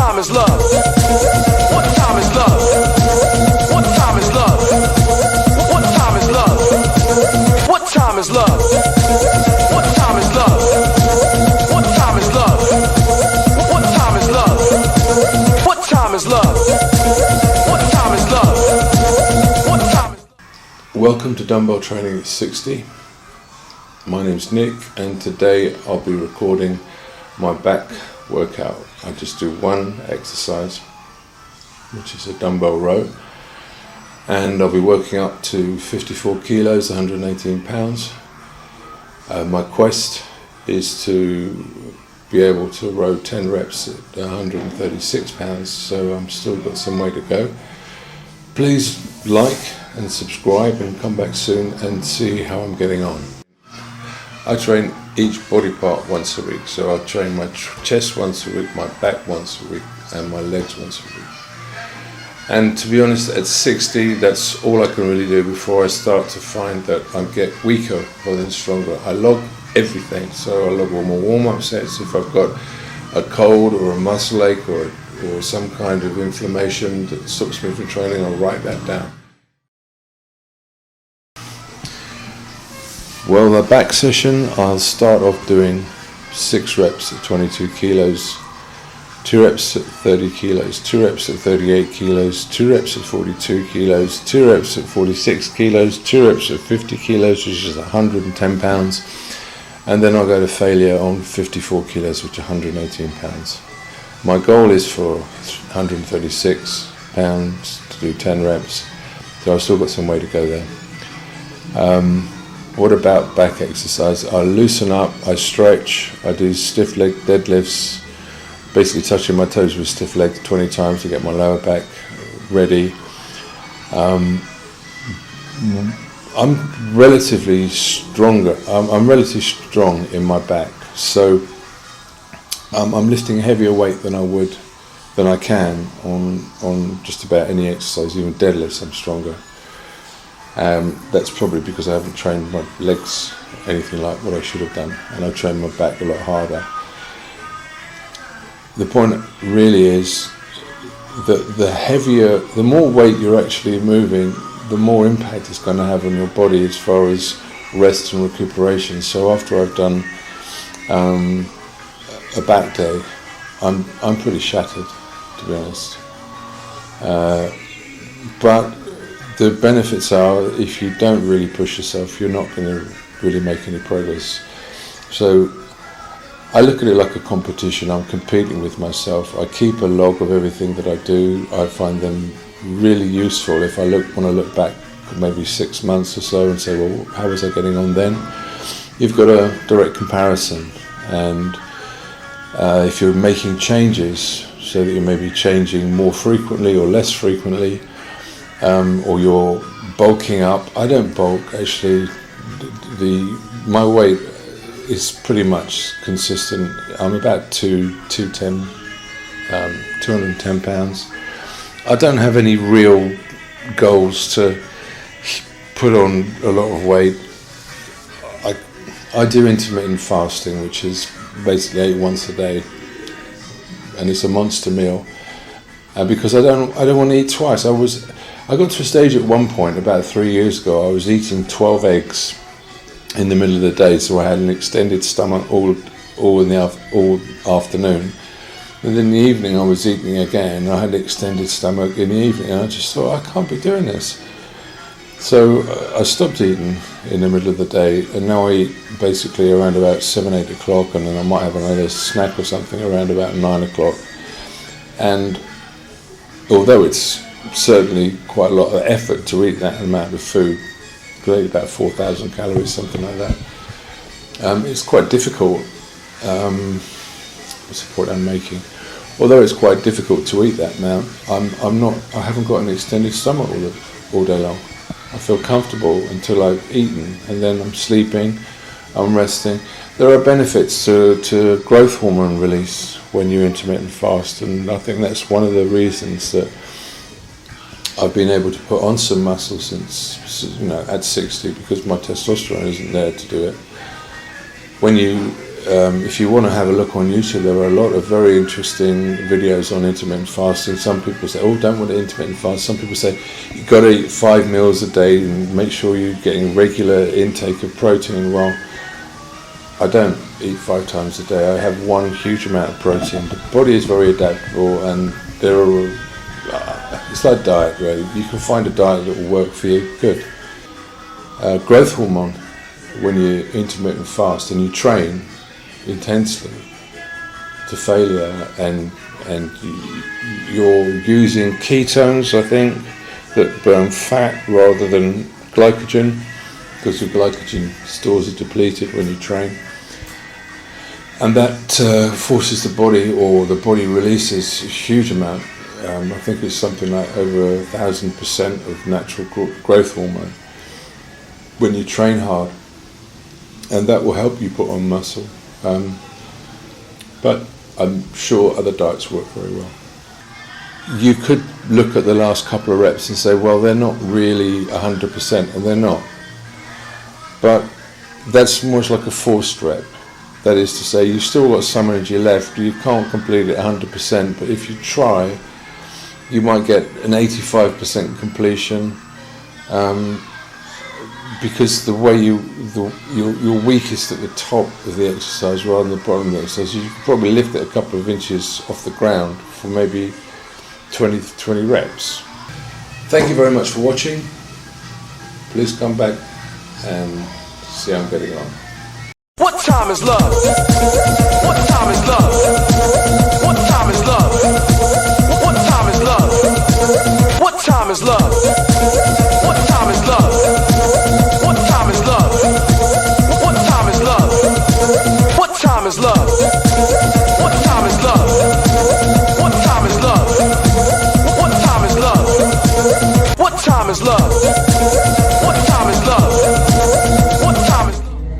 time is love? What time is love? What time is love? What time is love? What time is love? What time is love? What time is love? What time is love? What time is love? What time is love? What time is love? Welcome to Dumbbell Training at 60. My name's Nick, and today I'll be recording my back workout. I just do one exercise, which is a dumbbell row, and I'll be working up to 54 kilos, 118 pounds. My quest is to be able to row 10 reps at 136 pounds, so I'm still got some way to go. Please like and subscribe and come back soon and see how I'm getting on. I train each body part once a week, so I'll train my chest once a week, my back once a week, and my legs once a week. And to be honest, at 60, that's all I can really do before I start to find that I get weaker rather than stronger. I log everything, so I log all my warm-up sets. If I've got a cold or a muscle ache or some kind of inflammation that stops me from training, I'll write that down. Well, the back session, I'll start off doing 6 reps at 22 kilos, 2 reps at 30 kilos, 2 reps at 38 kilos, 2 reps at 42 kilos, 2 reps at 46 kilos, 2 reps at 50 kilos, which is 110 pounds, and then I'll go to failure on 54 kilos, which is 118 pounds. My goal is for 136 pounds to do 10 reps, so I've still got some way to go there. What about back exercise? I loosen up, I stretch, I do stiff leg deadlifts, basically touching my toes with stiff legs 20 times to get my lower back ready. I'm relatively stronger. I'm relatively strong in my back, so I'm lifting heavier weight than I can on just about any exercise, even deadlifts. I'm stronger. That's probably because I haven't trained my legs anything like what I should have done, and I've trained my back a lot harder. The point really is that the more weight you're actually moving, the more impact it's going to have on your body as far as rest and recuperation. So after I've done a back day, I'm pretty shattered, to be honest. But the benefits are, if you don't really push yourself, you're not going to really make any progress. So I look at it like a competition. I'm competing with myself. I keep a log of everything that I do. I find them really useful. If I want to look back maybe 6 months or so and say, well, how was I getting on then? You've got a direct comparison. And if you're making changes, so that you may be changing more frequently or less frequently, or you're bulking up. I don't bulk, actually. My weight is pretty much consistent. I'm about 210 pounds. I don't have any real goals to put on a lot of weight. I do intermittent fasting, which is basically 8 once a day, and it's a monster meal. Because I don't want to eat twice. I got to a stage at one point about 3 years ago. I was eating 12 eggs in the middle of the day, so I had an extended stomach all afternoon. And in the evening I was eating again. I had an extended stomach in the evening, and I just thought, I can't be doing this. So I stopped eating in the middle of the day, and now I eat basically around about 7-8 o'clock, and then I might have another snack or something around about 9 o'clock. And although it's certainly quite a lot of effort to eat that amount of food, I eat about 4,000 calories, something like that. It's quite difficult. What's the point I'm making? Although it's quite difficult to eat that amount, I haven't got an extended stomach all day long. I feel comfortable until I've eaten, and then I'm sleeping, I'm resting. There are benefits to growth hormone release when you intermittent fast, and I think that's one of the reasons that I've been able to put on some muscle since, at 60, because my testosterone isn't there to do it. When you if you want to have a look on YouTube, there are a lot of very interesting videos on intermittent fasting. Some people say, oh, don't want to intermittent fast. Some people say, you've got to eat 5 meals a day and make sure you're getting regular intake of protein. Well, I don't eat 5 times a day. I have one huge amount of protein. The body is very adaptable, and there are, it's like diet really. You can find a diet that will work for you, good. Growth hormone, when you intermittent fast and you train intensely to failure, and you're using ketones, I think, that burn fat rather than glycogen, because the glycogen stores are depleted when you train, and that forces the body, or the body releases a huge amount. I think it's something like over 1,000% of natural growth hormone when you train hard, and that will help you put on muscle. But I'm sure other diets work very well. You could look at the last couple of reps and say, well, they're not really 100%, and they're not. But that's more like a forced rep. That is to say, you've still got some energy left. You can't complete it 100%, but if you try, you might get an 85% completion. Because the way you're weakest at the top of the exercise rather than the bottom of the exercise, you can probably lift it a couple of inches off the ground for maybe 20 reps. Thank you very much for watching. Please come back and see how I'm getting on. What time is love? What time is love? What time is love? What time is love? What time is love? What time is love? What time is love? What time is love? What time is love? What time is love? What time is love? What time is love? What time is love?